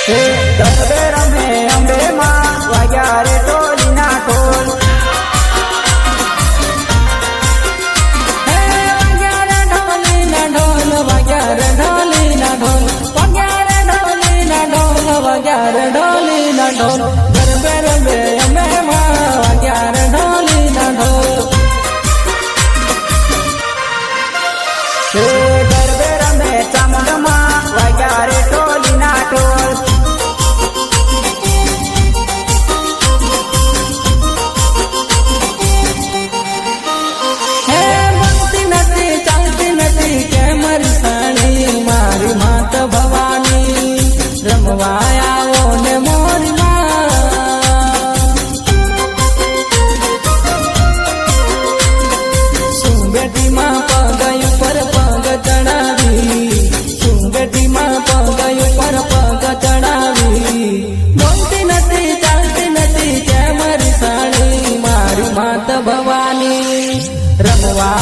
ગરબે રમે અંબે માં વાગ્યા રે ઢોલીના ઢોલ. વાગ્યા રે ઢોલીના ઢોલ, વાગ્યા રે ઢોલીના ઢોલ, વાગ્યા રે ઢોલીના ઢોલ, વાગ્યા રે ઢોલીના ઢોલ. ગરબે રમે અંબે માં વાગ્યા રે ઢોલીના ઢોલ. ગરબે રમે ચામુંડમાં વાગ્યા રે ઢોલીના ઢોલ. મારી માત ભવાની રમવા આવો ને મોરી માં. શું બેટીમાં પગ ઉપર પગ ચડાવી, શું બેટીમાં પગ ઉપર પગ ચડાવી. બોલતી નથી ચાલતી નથી કે મારી સાણી, મારી માત ભવાની રમવા